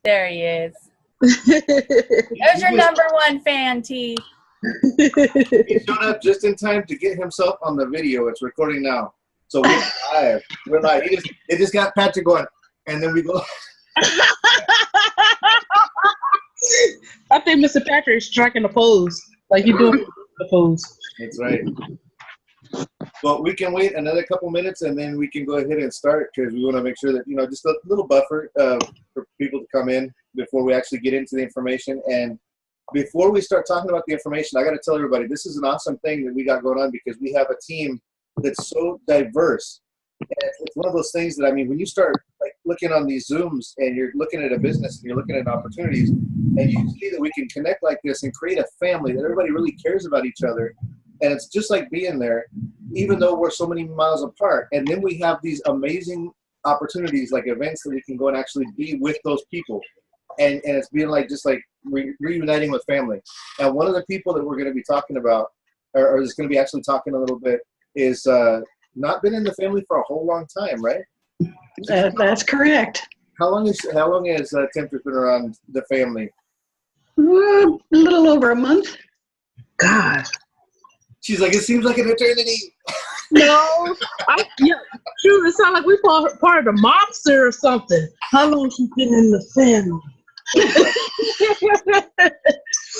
There he is. There's your number one fan, T. He showed up just in time to get himself on the video. It's recording now. So we're live. We're live. It just got Patrick going, and then we go. I think Mr. Patrick is striking a pose. Like you're doing the pose. That's right. Well, we can wait another couple minutes, and then we can go ahead and start because we want to make sure that, just a little buffer for people to come in before we actually get into the information. And before we start talking about the information, I got to tell everybody, this is an awesome thing that we got going on because we have a team that's so diverse. And it's one of those things that, when you start like looking on these Zooms and you're looking at a business and you're looking at opportunities and you see that we can connect like this and create a family that everybody really cares about each other. And it's just like being there, even though we're so many miles apart. And then we have these amazing opportunities, like events that we can go and actually be with those people. And it's being like, just like reuniting with family. And one of the people that we're going to be talking about, or is going to be actually talking a little bit, is not been in the family for a whole long time, right? That's correct. How long has Tempresse been around the family? A little over a month. God. She's like, it seems like an eternity. No, true. It sounds like we part of the mobster or something. How long she been in the family?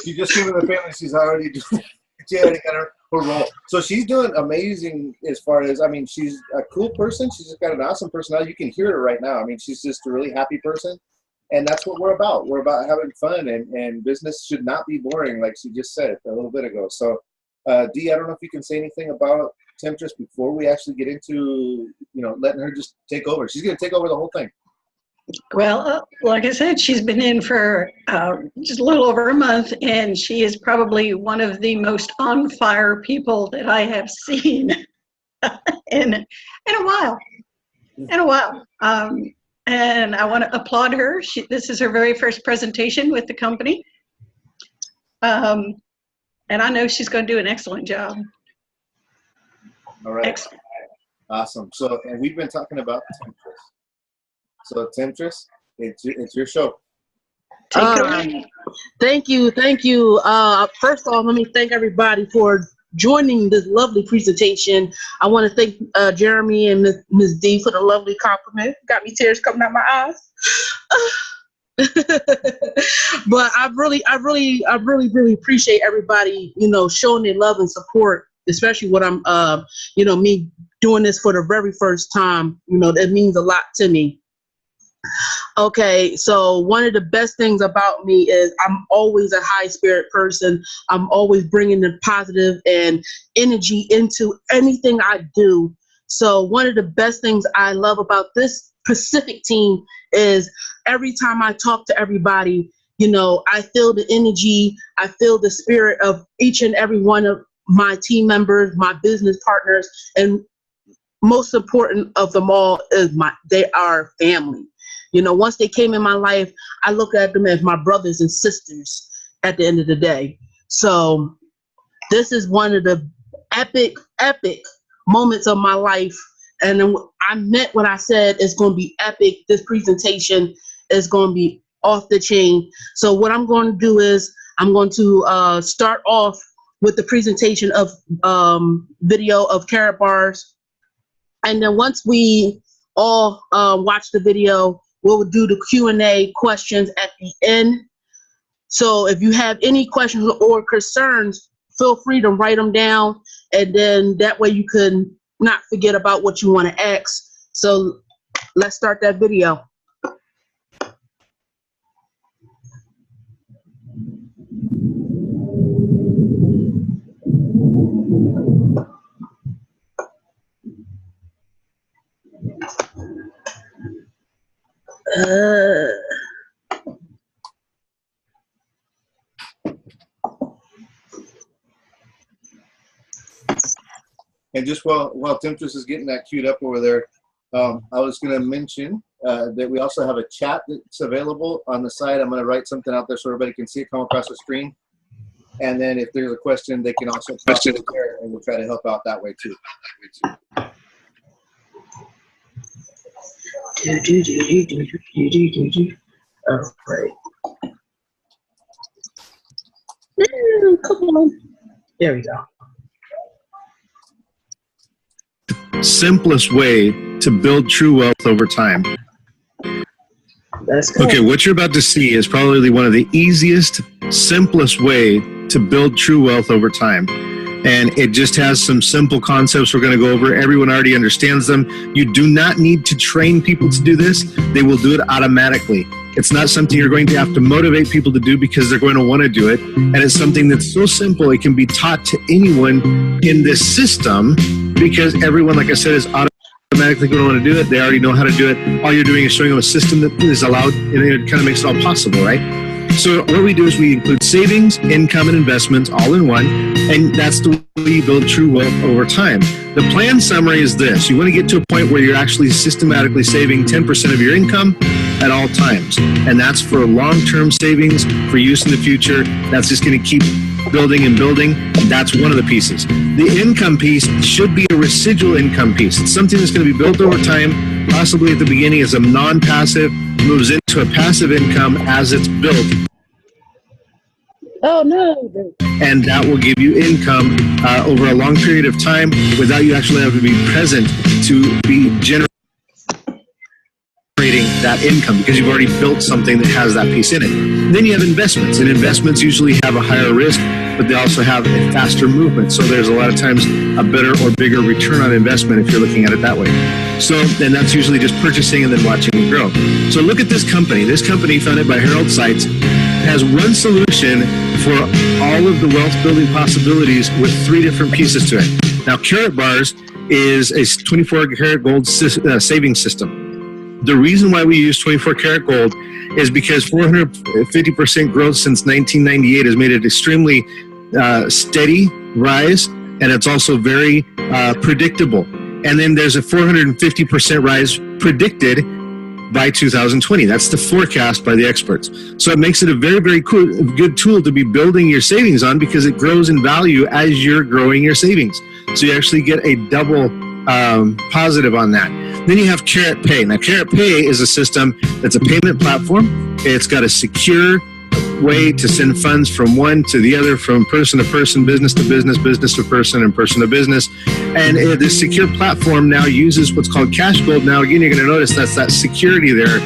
She just came in the family. She already got her role. So she's doing amazing as far as, she's a cool person. She's just got an awesome personality. You can hear her right now. She's just a really happy person. And that's what we're about. We're about having fun, and business should not be boring, like she just said a little bit ago. So, Dee, I don't know if you can say anything about Tempresse before we actually get into, letting her just take over. She's going to take over the whole thing. Well, like I said, she's been in for just a little over a month, and she is probably one of the most on fire people that I have seen in a while. And I want to applaud her. This is her very first presentation with the company. And I know she's going to do an excellent job. All right. Excellent. Awesome. So, and we've been talking about Tempresse. So, Tempresse, it's your show. Take it away. Thank you. First of all, let me thank everybody for joining this lovely presentation. I want to thank Jeremy and Ms. D for the lovely compliment. Got me tears coming out my eyes. But I really appreciate everybody, showing their love and support, especially when I'm, me doing this for the very first time. That means a lot to me. Okay, so one of the best things about me is I'm always a high spirit person. I'm always bringing the positive and energy into anything I do. So one of the best things I love about this Pacific team is every time I talk to everybody, I feel the energy, I feel the spirit of each and every one of my team members, my business partners, and most important of them all is they are family. Once they came in my life, I look at them as my brothers and sisters at the end of the day. So this is one of the epic moments of my life. And I meant when I said it's going to be epic. This presentation is going to be off the chain. So what I'm going to do is I'm going to start off with the presentation of video of Karatbars. And then once we all watch the video, we'll do the Q&A questions at the end. So if you have any questions or concerns, feel free to write them down. And then that way you can not forget about what you want to ask. So let's start that video. And just while Tempresse is getting that queued up over there, I was going to mention that we also have a chat that's available on the side. I'm going to write something out there so everybody can see it come across the screen. And then if there's a question, they can also question it there, and we'll try to help out that way too. All right. Come on. There we go. Simplest way to build true wealth over time. That's good. Okay, what you're about to see is probably one of the easiest, simplest way to build true wealth over time. And it just has some simple concepts we're going to go over. Everyone already understands them. You do not need to train people to do this. They will do it automatically. It's not something you're going to have to motivate people to do because they're going to want to do it. And it's something that's so simple, it can be taught to anyone in this system because everyone, like I said, is automatically going to want to do it. They already know how to do it. All you're doing is showing them a system that is allowed, and it kind of makes it all possible, right? So what we do is we include savings, income, and investments all in one, and that's the way you build true wealth over time. The plan summary is this. You want to get to a point where you're actually systematically saving 10% of your income at all times, and that's for long-term savings for use in the future. That's just going to keep building and building. That's one of the pieces. The income piece should be a residual income piece. It's something that's going to be built over time, possibly at the beginning as a non-passive, moves into a passive income as it's built. Oh, no. And that will give you income over a long period of time without you actually having to be present to be generating that income because you've already built something that has that piece in it. Then you have investments, and investments usually have a higher risk, but they also have a faster movement. So there's a lot of times a better or bigger return on investment if you're looking at it that way. So then that's usually just purchasing and then watching it grow. So look at this company. This company, founded by Harold Seitz, has one solution for all of the wealth building possibilities with 3 different pieces to it. Now, Karatbars is a 24 karat gold saving system. The reason why we use 24 karat gold is because 450% growth since 1998 has made it extremely steady rise, and it's also very predictable. And then there's a 450% rise predicted by 2020. That's the forecast by the experts. So it makes it a very, very good tool to be building your savings on because it grows in value as you're growing your savings. So you actually get a double positive on that. Then you have Karatpay. Now, Karatpay is a system that's a payment platform. It's got a secure way to send funds from one to the other, from person to person, business to business, business to person, and person to business. And this secure platform now uses what's called cash gold. Now, again, you're going to notice that's that security there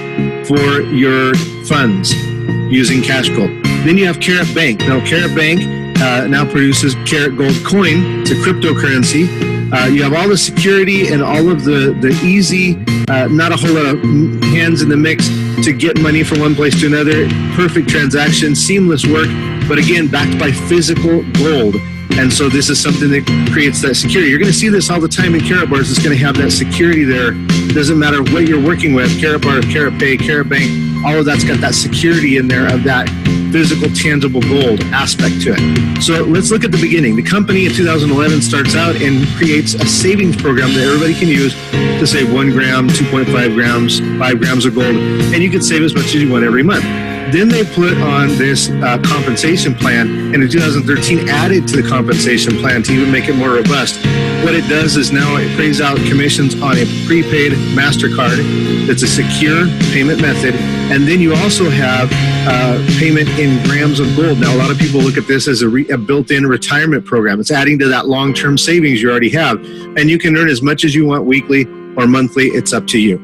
for your funds using cash gold. Then you have Karatbank. Now, Karatbank now produces Karat Gold coin. It's a cryptocurrency. You have all the security and all of the easy, not a whole lot of hands in the mix to get money from one place to another. Perfect transaction, seamless work, but again, backed by physical gold. And so this is something that creates that security. You're going to see this all the time in Karatbars. It's going to have that security there. It doesn't matter what you're working with, Karatbar, Karatpay, Karatbank, all of that's got that security in there of that physical, tangible gold aspect to it. So let's look at the beginning. The company in 2011 starts out and creates a savings program that everybody can use to save 1 gram, 2.5 grams, 5 grams of gold, and you can save as much as you want every month. Then they put on this compensation plan, and in 2013 added to the compensation plan to even make it more robust. What it does is now it pays out commissions on a prepaid MasterCard that's a secure payment method, and then you also have payment in grams of gold. Now, a lot of people look at this as a built-in retirement program. It's adding to that long-term savings you already have, and you can earn as much as you want weekly or monthly. It's up to you.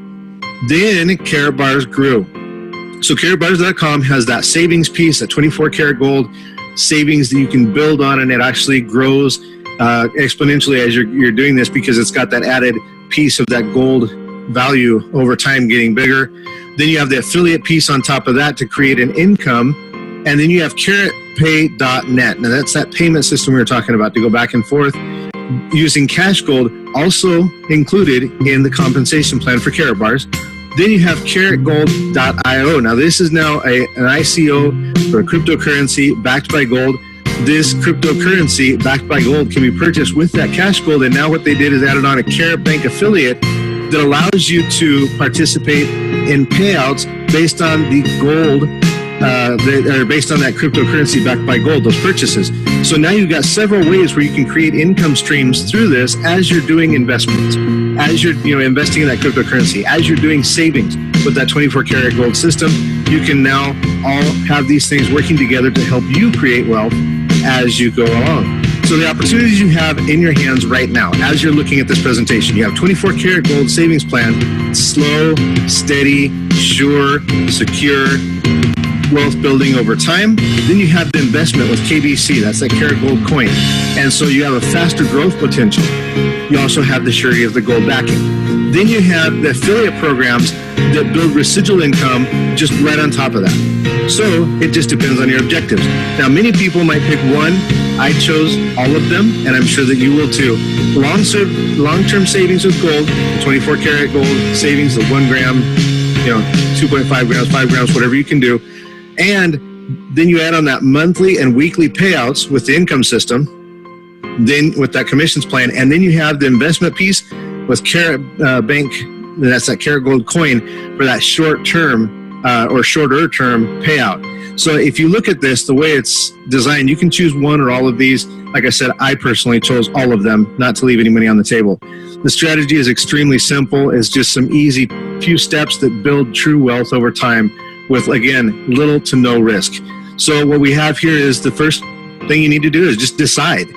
Then Karatbars grew. So Karatbars.com has that savings piece, that 24 karat gold savings that you can build on, and it actually grows exponentially as you're doing this because it's got that added piece of that gold value over time getting bigger. Then you have the affiliate piece on top of that to create an income, and then you have Karatpay.net. Now that's that payment system we were talking about to go back and forth using cash gold, also included in the compensation plan for Karatbars. Then you have karatgold.io. Now this is now an ICO for a cryptocurrency backed by gold. This cryptocurrency backed by gold can be purchased with that cash gold, and now what they did is added on a Karatbank affiliate that allows you to participate in payouts based on the gold, or based on that cryptocurrency backed by gold, those purchases. So now you've got several ways where you can create income streams through this as you're doing investments, as you're investing in that cryptocurrency, as you're doing savings with that 24 karat gold system. you can now all have these things working together to help you create wealth as you go along. So the opportunities you have in your hands right now, as you're looking at this presentation, you have 24 karat gold savings plan, slow, steady, sure, secure, wealth building over time. Then you have the investment with KBC, that's that karat gold coin. And so you have a faster growth potential. You also have the surety of the gold backing. Then you have the affiliate programs that build residual income just right on top of that. So it just depends on your objectives. Now, many people might pick one. I chose all of them, and I'm sure that you will too. Long-term savings with gold, 24 karat gold savings, the 1 gram, 2.5 grams, 5 grams, whatever you can do. And then you add on that monthly and weekly payouts with the income system, then with that commissions plan, and then you have the investment piece with Karatbank, that's that karat gold coin for that short-term or shorter-term payout. So if you look at this, the way it's designed, you can choose one or all of these. Like I said, I personally chose all of them, not to leave any money on the table. The strategy is extremely simple. It's just some easy few steps that build true wealth over time with, again, little to no risk. So what we have here is the first thing you need to do is just decide.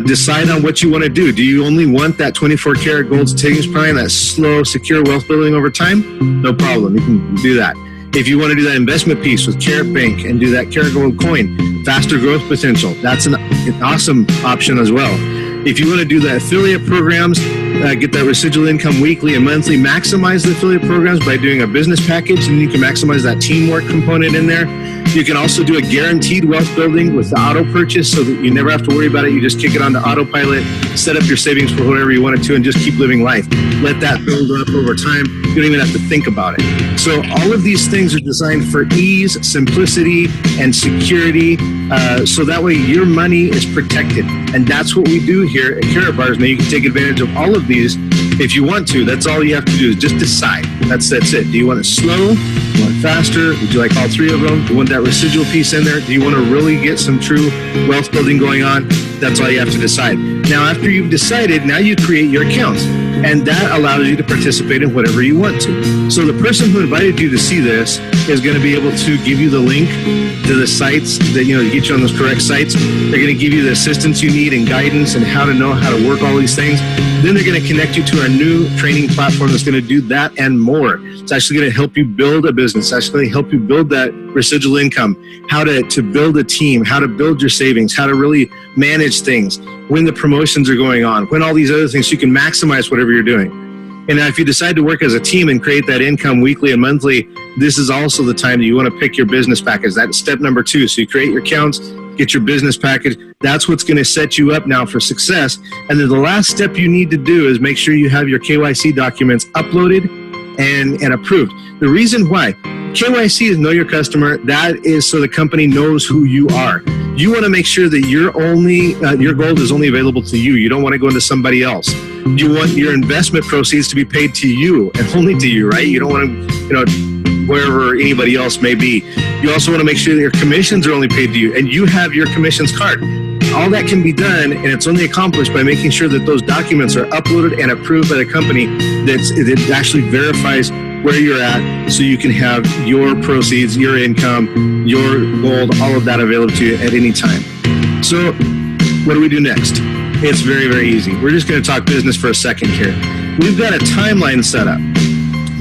Decide on what you want to do. Do you only want that 24 karat gold savings plan, that slow, secure wealth building over time? No problem. You can do that. If you want to do that investment piece with Karatbank and do that karat gold coin, faster growth potential, that's an awesome option as well. If you want to do the affiliate programs, get that residual income weekly and monthly, maximize the affiliate programs by doing a business package, and you can maximize that teamwork component in there. You can also do a guaranteed wealth building with the auto purchase so that you never have to worry about it. You just kick it onto autopilot, set up your savings for whatever you want it to, and just keep living life. Let that build up over time. You don't even have to think about it. So all of these things are designed for ease, simplicity, and security, so that way your money is protected. And that's what we do here at Karatbars. Now you can take advantage of all of these if you want to. That's all you have to do is just decide. That's it. Do you want it slow? Do you want it faster? Would you like all three of them? Do you want that residual piece in there? Do you want to really get some true wealth building going on? That's all you have to decide. Now, after you've decided, now you create your accounts, and that allows you to participate in whatever you want to. So the person who invited you to see this is going to be able to give you the link to the sites that, to get you on those correct sites. They're going to give you the assistance you need and guidance and how to know how to work all these things. Then they're going to connect you to our new training platform that's going to do that and more. It's actually going to help you build a business. It's actually going to help you build that residual income, how to build a team, how to build your savings, how to really manage things, when the promotions are going on, when all these other things, so you can maximize whatever you're doing. And now if you decide to work as a team and create that income weekly and monthly, this is also the time that you want to pick your business package. That's step number 2. So you create your accounts, get your business package. That's what's going to set you up now for success. And then the last step you need to do is make sure you have your KYC documents uploaded and approved. The reason why KYC is know your customer. That is so the company knows who you are. You want to make sure that your gold is only available to you. You don't want to go into somebody else. You want your investment proceeds to be paid to you and only to you, right? You don't want to, wherever anybody else may be. You also want to make sure that your commissions are only paid to you and you have your commissions card. All that can be done, and it's only accomplished by making sure that those documents are uploaded and approved by the company that actually verifies where you're at, so you can have your proceeds, your income, your gold, all of that available to you at any time. So what do we do next? It's very, very easy. We're just going to talk business for a second here. We've got a timeline set up.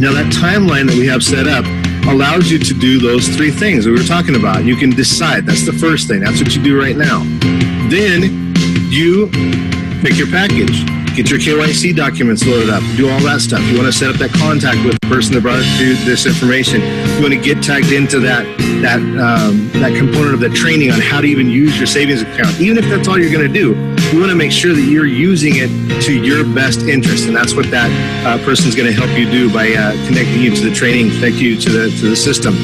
Now that timeline that we have set up allows you to do those 3 things that we were talking about. You can decide. That's the first thing. That's what you do right now. Then you pick your package. Get your KYC documents loaded up. Do all that stuff. You want to set up that contact with the person that brought you this information. You want to get tagged into that component of the training on how to even use your savings account. Even if that's all you're going to do, you want to make sure that you're using it to your best interest, and that's what that person's going to help you do by connecting you to the training, connect you to the system.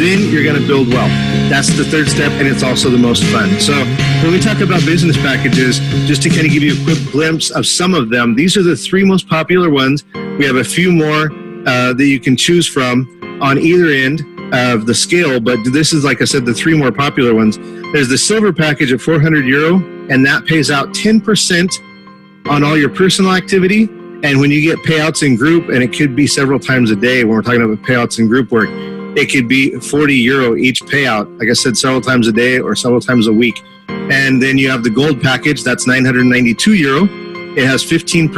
Then you're going to build wealth. That's the 3rd step, and it's also the most fun. So when we talk about business packages, just to kind of give you a quick glimpse of some of them, these are the 3 most popular ones. We have a few more that you can choose from on either end of the scale, but this is, like I said, the 3 more popular ones. There's the silver package at €400, and that pays out 10% on all your personal activity. And when you get payouts in group, and it could be several times a day when we're talking about payouts in group work, it could be 40 euro each payout, like I said, several times a day or several times a week. And then you have the gold package, that's 992 euro. It has 15%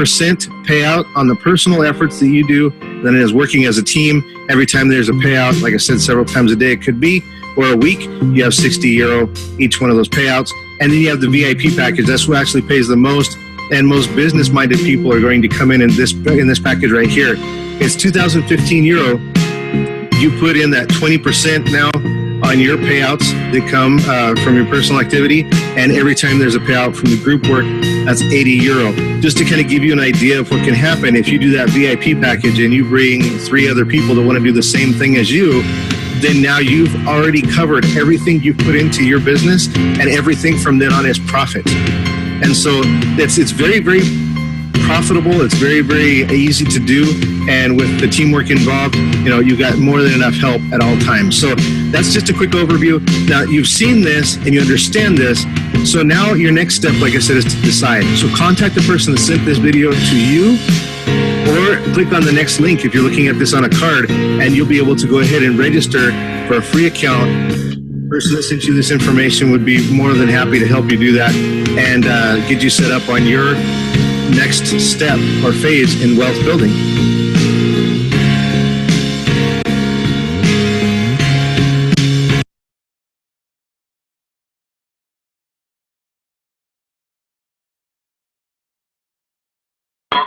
payout on the personal efforts that you do. Then it is working as a team. Every time there's a payout, like I said, several times a day it could be, or a week, you have 60 euro each one of those payouts. And then you have the VIP package. That's what actually pays the most. And most business-minded people are going to come in this package right here. It's 2,015 euro. You put in that 20% now on your payouts that come from your personal activity, and every time there's a payout from the group work, that's 80 euro. Just to kind of give you an idea of what can happen if you do that VIP package and you bring 3 other people that want to do the same thing as you, then now you've already covered everything you put into your business, and everything from then on is profit. And so it's very, very profitable. It's very, very easy to do. And with the teamwork involved, you got more than enough help at all times. So that's just a quick overview. Now you've seen this and you understand this. So now your next step, like I said, is to decide. So contact the person that sent this video to you, or click on the next link if you're looking at this on a card, and you'll be able to go ahead and register for a free account. The person that sent you this information would be more than happy to help you do that and get you set up on your next step or phase in wealth building.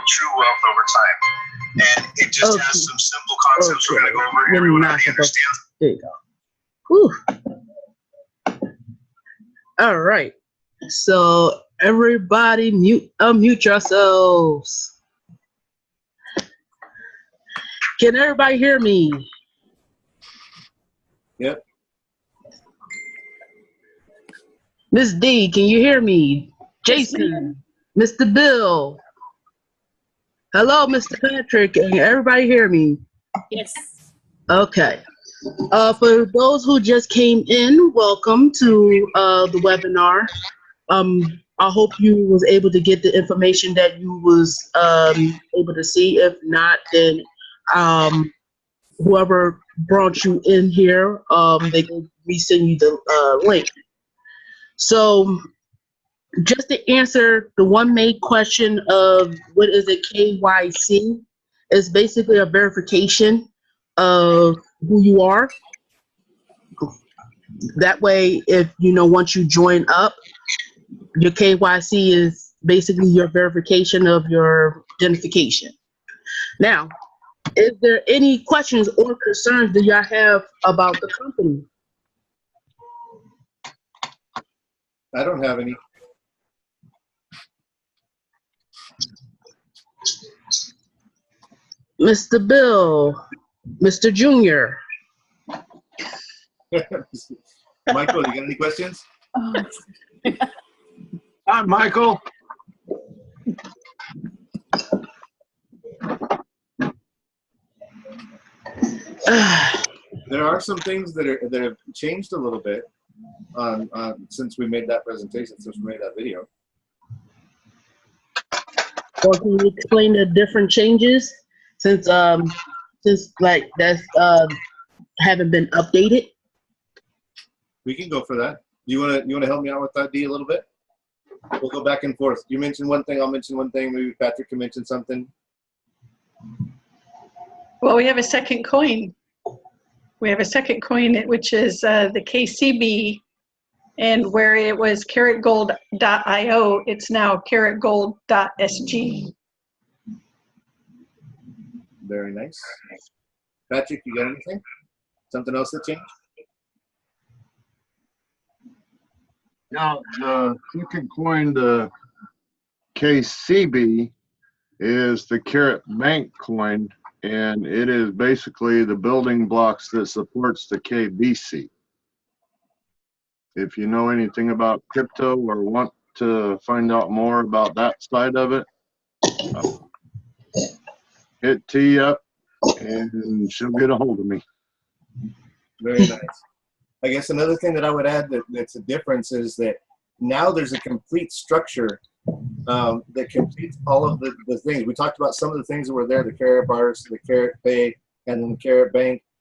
True wealth over time, and it just has some simple concepts we're going to go over here. Everyone already understands. There you go. Whew. All right. So everybody unmute yourselves. Can everybody hear me? Yep. Miss D, can you hear me? Jason, Mr. Bill. Hello, Mr. Patrick. Can everybody hear me? Yes. Okay. For those who just came in, welcome to the webinar. I hope you was able to get the information that you was able to see. If not, then whoever brought you in here, they can resend you the link. So just to answer the one main question of what is a KYC, is basically a verification of who you are. That way, if once you join up, your KYC is basically your verification of your identification. Now, is there any questions or concerns that y'all have about the company? I don't have any. Mr. Bill, Mr. Junior. Michael, you got any questions? Hi, Michael. There are some things that have changed a little bit since we made that presentation, since we made that video. Or can you explain the different changes since like that's haven't been updated? We can go for that. You wanna help me out with that, D, a little bit? We'll go back and forth. You mention one thing, I'll mention one thing. Maybe Patrick can mention something. Well, we have a second coin. We have a second coin, which is the KCB, and where it was karatgold.io, it's now karatgold.sg. Very nice. Patrick, you got anything? Something else that changed? Now, the second coin, the KCB, is the Karatbank coin, and it is basically the building blocks that supports the KBC. If you know anything about crypto or want to find out more about that side of it, hit T up and she'll get a hold of me. Very nice. I guess another thing that I would add that's a difference is that now there's a complete structure that completes all of the things. We talked about some of the things that were there, the Karatbars, the Karat Pay, and then the Karatbank.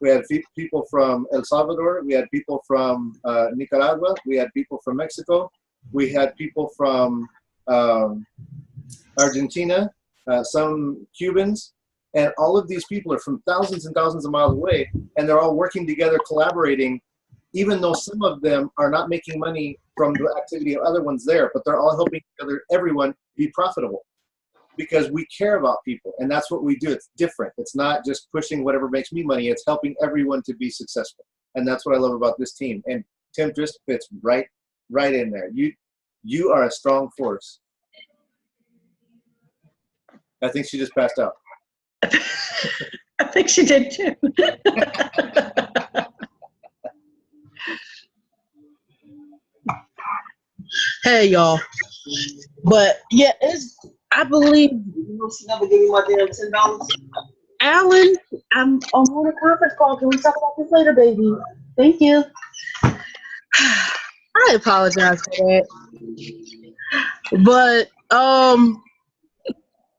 We had people from El Salvador. We had people from Nicaragua. We had people from Mexico. We had people from Argentina, some Cubans. And all of these people are from thousands and thousands of miles away, and they're all working together, collaborating, even though some of them are not making money from the activity of other ones there, but they're all helping everyone be profitable because we care about people, and that's what we do. It's different. It's not just pushing whatever makes me money. It's helping everyone to be successful, and that's what I love about this team. And Tempresse fits right in there. You are a strong force. I think she just passed out. I think she did too. Hey, y'all. But yeah, I believe she never gave me my damn $10. Alan, I'm on a conference call. Can we talk about this later, baby? Thank you. I apologize for that. But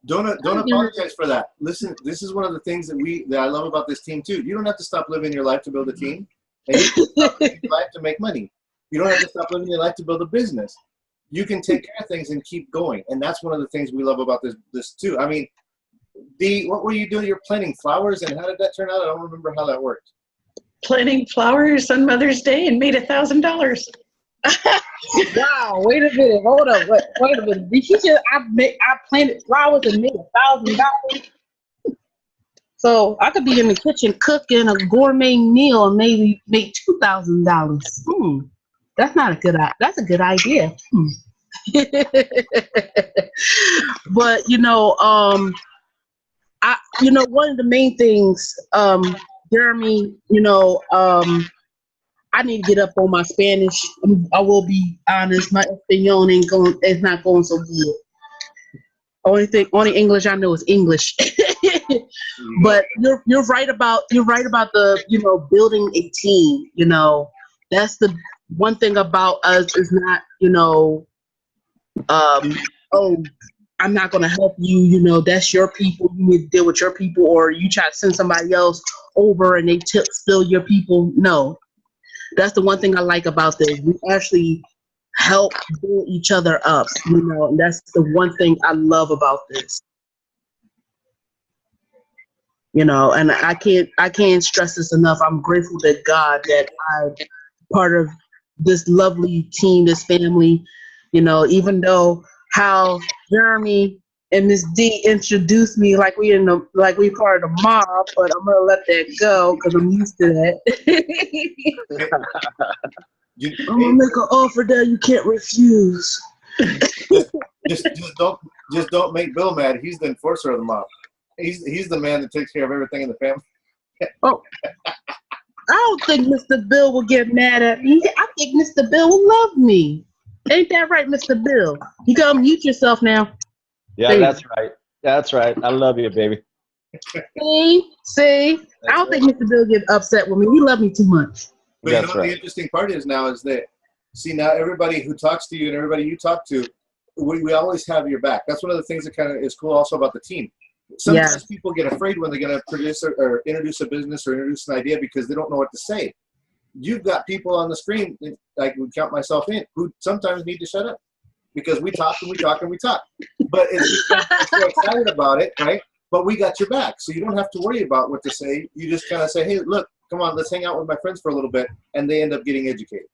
don't apologize for that. Listen, this is one of the things that I love about this team too. You don't have to stop living your life to build a team, and you can stop living your life to make money. You don't have to stop living your life to build a business. You can take care of things and keep going, and that's one of the things we love about this too. I mean, Dee, what were you doing? You're planting flowers, and how did that turn out? I don't remember how that worked. Planting flowers on Mother's Day and made $1,000. Wow, wait a minute, hold up, wait a minute. Did she just I planted flowers and made $1,000? So I could be in the kitchen cooking a gourmet meal and maybe make $2,000. That's not a good. That's a good idea. But one of the main things, Jeremy, I need to get up on my Spanish. I will be honest, my Espanol it's not going so good. Only English I know is English. But you're right about the building a team. That's the one thing about us is not I'm not going to help you. That's your people. You need to deal with your people, or you try to send somebody else over and they spill your people. No, that's the one thing I like about this. We actually help build each other up, and that's the one thing I love about this. And I can't stress this enough. I'm grateful to God that I'm part of this lovely team, this family. Even though how Jeremy and Miss D introduced me like we part of the mob, but I'm gonna let that go because I'm used to that. I'm gonna make an offer that you can't refuse. just don't make Bill mad. He's the enforcer of the mob. He's the man that takes care of everything in the family. Oh, I don't think Mr. Bill will get mad at me. I think Mr. Bill will love me. Ain't that right, Mr. Bill? You gotta mute yourself now. Yeah, baby. That's right. That's right. I love you, baby. See? I don't think Mr. Bill get upset with me. He loves me too much. But that's right. The interesting part is now now everybody who talks to you and everybody you talk to, we always have your back. That's one of the things that kind of is cool also about the team. Sometimes people get afraid when they're going to produce or introduce a business or introduce an idea because they don't know what to say. You've got people on the screen, I would count myself in, who sometimes need to shut up because we talk and we talk and we talk. But it's because we're so excited about it, right? But we got your back, so you don't have to worry about what to say. You just kind of say, hey, look, come on, let's hang out with my friends for a little bit, and they end up getting educated.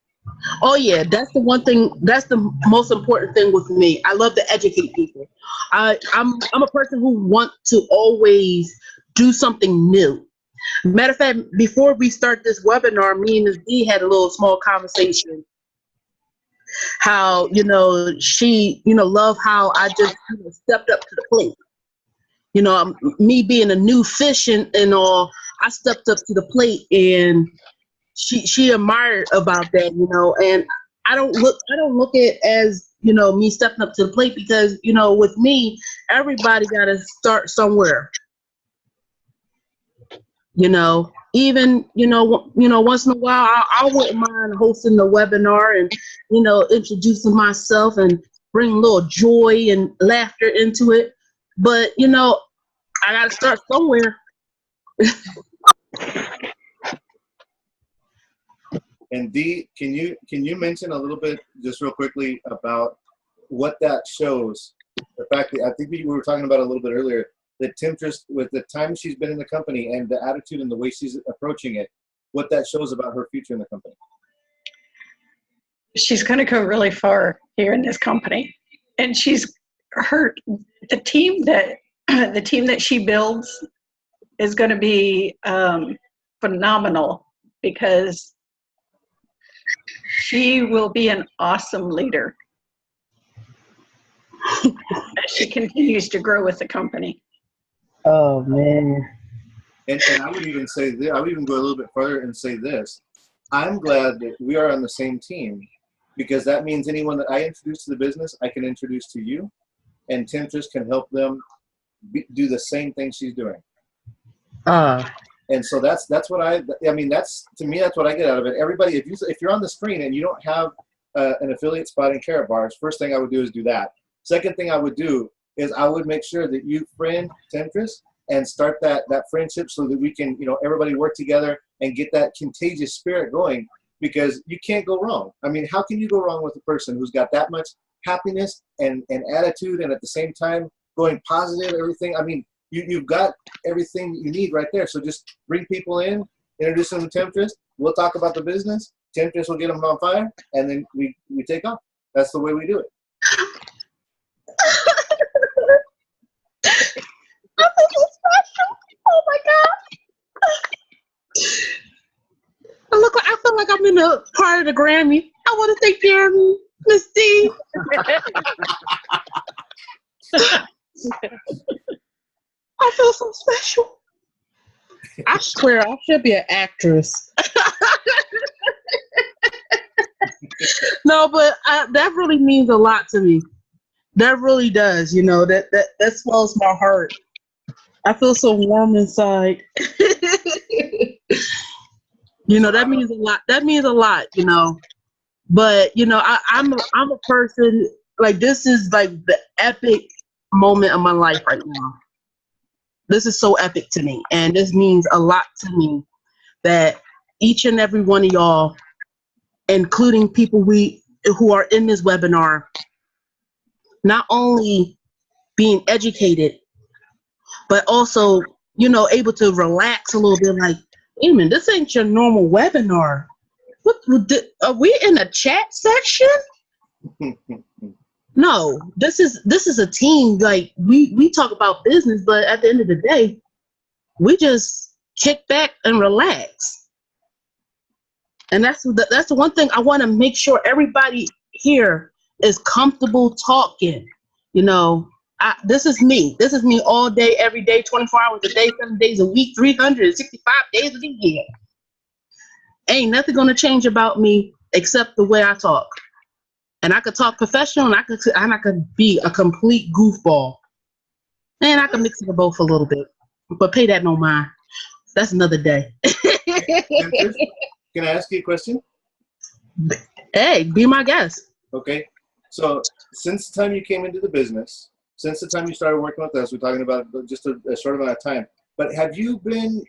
Oh, yeah, that's the one thing. That's the most important thing with me. I love to educate people. I'm a person who wants to always do something new. Matter of fact, before we start this webinar, me and Ms. D had a little small conversation. How, she, loved how I just stepped up to the plate. Me being a new fish and all, I stepped up to the plate, and she admired about that, and I don't look at it as, me stepping up to the plate because, with me, everybody got to start somewhere. Even, once in a while, I wouldn't mind hosting the webinar and, introducing myself and bring a little joy and laughter into it. But, I got to start somewhere. And Dee, can you mention a little bit, just real quickly, about what that shows? The fact that I think we were talking about a little bit earlier, that Tempresse, with the time she's been in the company and the attitude and the way she's approaching it, what that shows about her future in the company. She's going to go really far here in this company, and the team that she builds is going to be phenomenal, because she will be an awesome leader as she continues to grow with the company. Oh man. And I would even say this, I would even go a little bit further and say this. I'm glad that we are on the same team, because that means anyone that I introduce to the business, I can introduce to you, and Tempresse can help them do the same thing she's doing. And so that's what I mean, that's, to me, that's what I get out of it. Everybody, if you're on the screen and you don't have an affiliate spot in Karatbars, first thing I would do is do that. Second thing I would do is I would make sure that you friend Tempresse and start that friendship, so that we can, everybody work together and get that contagious spirit going, because you can't go wrong. I mean, how can you go wrong with a person who's got that much happiness and attitude, and at the same time going positive, everything? I mean, you've got everything you need right there. So just bring people in, introduce them to Tempresse. We'll talk about the business. Tempresse will get them on fire, and then we take off. That's the way we do it. I feel so special. Oh my God. I feel like I'm in a part of the Grammy. I want to thank Jeremy, Miss D. I feel so special. I swear I should be an actress. No, but that really means a lot to me. That really does. That swells my heart. I feel so warm inside. That means a lot. That means a lot, But I'm a person, like, this is like the epic moment of my life right now. This is so epic to me, and this means a lot to me, that each and every one of y'all, including people who are in this webinar, not only being educated, but also, able to relax a little bit, like, hey man, this ain't your normal webinar. Are we in a chat section? No, this is a team. Like, we talk about business, but at the end of the day, we just kick back and relax. And that's the one thing I want to make sure everybody here is comfortable talking. This is me. This is me all day, every day, 24 hours a day, 7 days a week, 365 days of the year. Ain't nothing gonna change about me except the way I talk. And I could talk professional, and I could be a complete goofball. And I can mix it both a little bit. But pay that no mind. That's another day. Can I ask you a question? Hey, be my guest. Okay. So since the time you came into the business, since the time you started working with us, we're talking about just a short amount of time, but have you been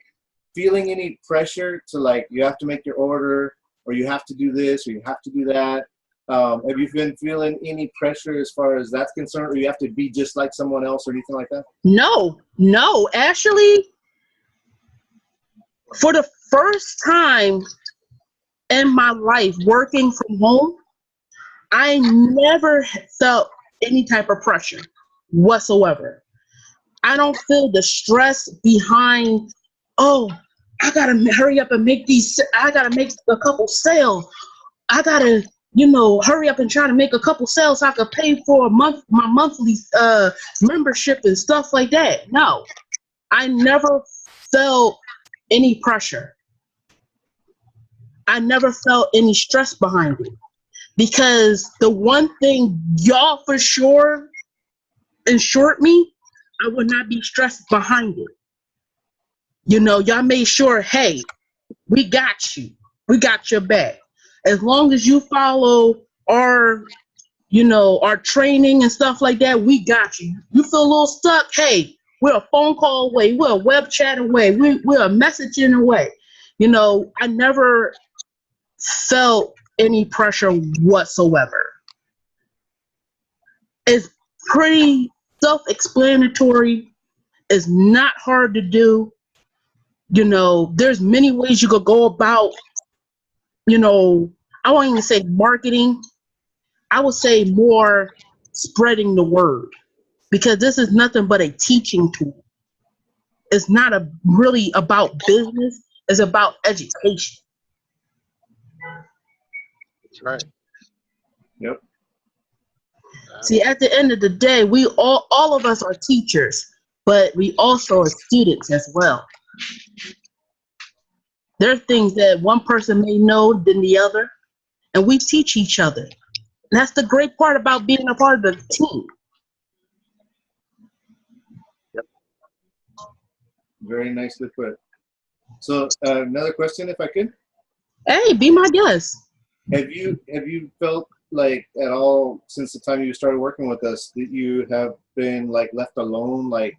feeling any pressure to, like, you have to make your order, or you have to do this, or you have to do that? Have you been feeling any pressure as far as that's concerned, or you have to be just like someone else or anything like that? No. Actually, for the first time in my life working from home, I never felt any type of pressure whatsoever. I don't feel the stress behind, oh, I gotta hurry up and I gotta make a couple sales. I gotta, hurry up and try to make a couple sales so I could pay for my monthly membership and stuff like that. No, I never felt any pressure. I never felt any stress behind it. Because the one thing y'all for sure ensured me, I would not be stressed behind it. Y'all made sure, hey, we got you. We got your back. As long as you follow our training and stuff like that, we got you. You feel a little stuck, hey, we're a phone call away. We're a web chat away. We're a messaging away. I never felt any pressure whatsoever. It's pretty self-explanatory. It's not hard to do. You know, there's many ways you could go about, you know, I won't even say marketing. I would say more spreading the word, because this is nothing but a teaching tool. It's not really about business. It's about education. That's right. Yep. See, at the end of the day, we all of us are teachers, but we also are students as well. There are things that one person may know than the other, and we teach each other. And that's the great part about being a part of the team. Yep. Very nicely put. So another question, if I could. Hey, be my guest. Have you felt like at all since the time you started working with us that you have been like left alone, like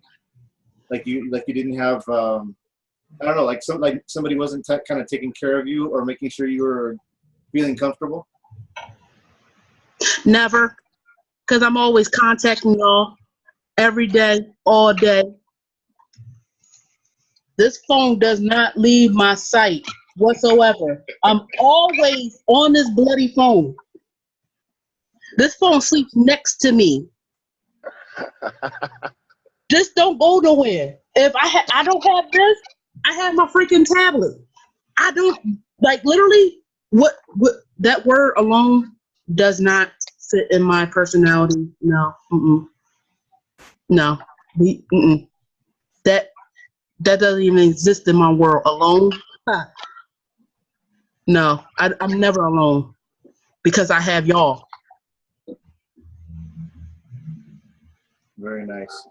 you didn't have I don't know, like somebody wasn't kind of taking care of you or making sure you were feeling comfortable? Never, because I'm always contacting y'all every day, all day. This phone does not leave my sight whatsoever. I'm always on this bloody phone. This phone sleeps next to me. Just don't go nowhere. If I don't have this, I have my freaking tablet. I don't, like, literally, what that word alone does not fit in my personality. No. No. That doesn't even exist in my world. Alone? No, I'm never alone because I have y'all. Very nice.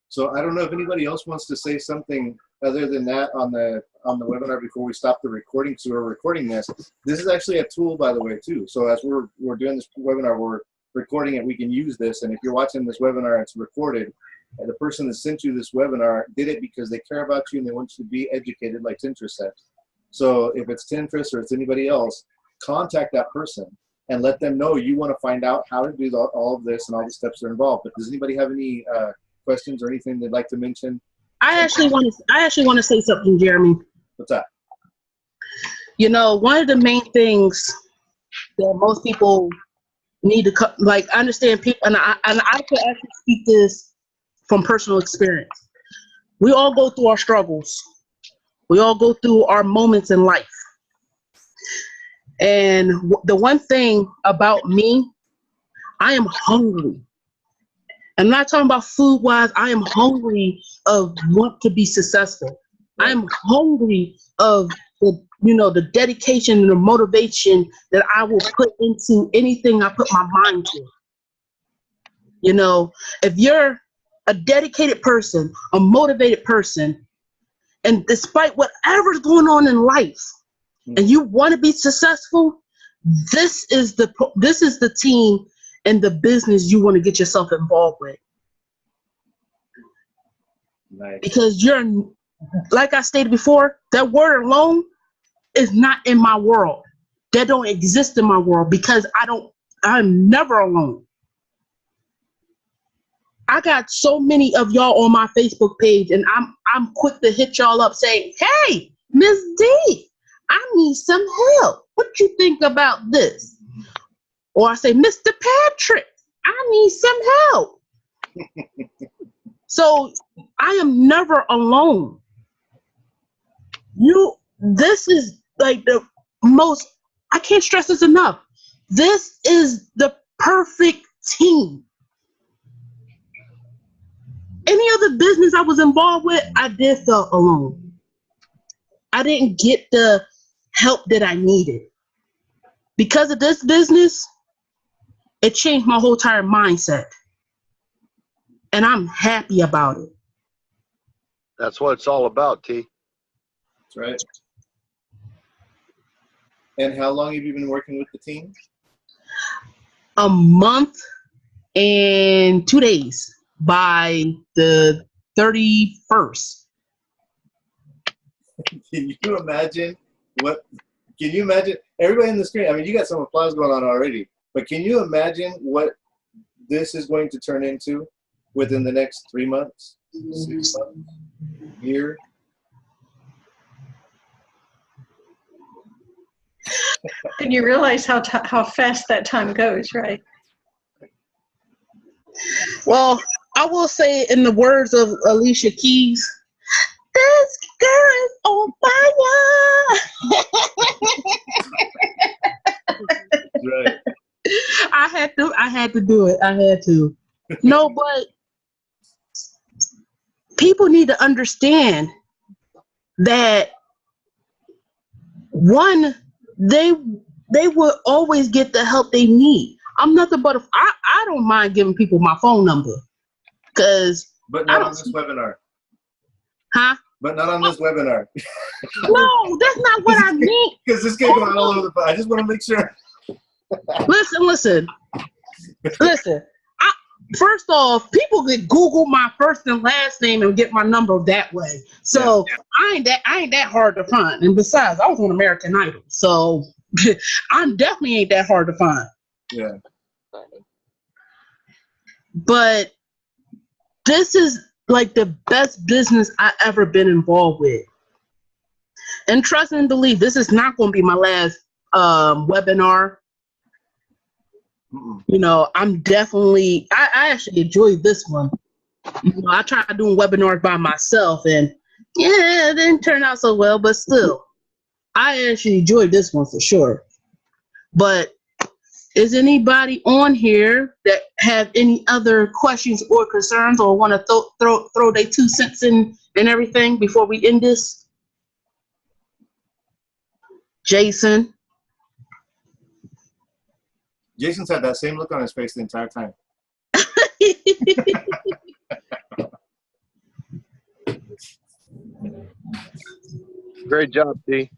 So I don't know if anybody else wants to say something other than that on the webinar before we stop the recording. So we're recording this. This is actually a tool, by the way, too. So as we're doing this webinar, we're recording it. We can use this. And if you're watching this webinar, it's recorded. And the person that sent you this webinar did it because they care about you and they want you to be educated, like Tempresse said. So if it's Tempresse or it's anybody else, contact that person and let them know you want to find out how to do all of this and all the steps that are involved. But does anybody have any questions or anything they'd like to mention? I actually want to say something, Jeremy. What's that? You know, one of the main things that most people need to like understand, people, and I could actually speak this from personal experience. We all go through our struggles. We all go through our moments in life. And the one thing about me, I am hungry. I'm not talking about food-wise. I am hungry of want to be successful. I am hungry of the dedication and the motivation that I will put into anything I put my mind to. You know, if you're a dedicated person, a motivated person, and despite whatever's going on in life, and you want to be successful, this is the team and the business you want to get yourself involved with. Nice. Because you're, like I stated before, that word alone is not in my world. That don't exist in my world because I'm never alone. I got so many of y'all on my Facebook page, and I'm quick to hit y'all up saying, "Hey, Miss D, I need some help. What you think about this?" Or I say, "Mr. Patrick, I need some help." So I am never alone. This is like the most, I can't stress this enough. This is the perfect team. Any other business I was involved with, I did feel alone. I didn't get the help that I needed. Because of this business, it changed my whole entire mindset. And I'm happy about it. That's what it's all about, T. That's right. And how long have you been working with the team? A month and 2 days, by the 31st. Can you imagine everybody in the screen, I mean, you got some applause going on already, but can you imagine what this is going to turn into within the next 3 months, 6 months, year? And you realize how fast that time goes, right? Well, I will say in the words of Alicia Keys, this girl is on fire. Right. I had to do it. I had to. No, but people need to understand that one, they will always get the help they need. I'm nothing but I don't mind giving people my phone number, because But not on this webinar. Huh? But not on this webinar. No, that's not what I mean. Because this can go out all over the place. I just want to make sure. Listen. First off, people could Google my first and last name and get my number that way. So I ain't that hard to find. And besides, I was on American Idol, so I'm definitely ain't that hard to find. Yeah. But this is like the best business I ever been involved with. And trust and believe, this is not going to be my last webinar. You know, I'm definitely, I actually enjoyed this one. You know, I tried doing webinars by myself, and yeah, it didn't turn out so well, but still, I actually enjoyed this one for sure. But is anybody on here that have any other questions or concerns, or want to throw their 2 cents in and everything before we end this? Jason? Jason's had that same look on his face the entire time. Great job, T.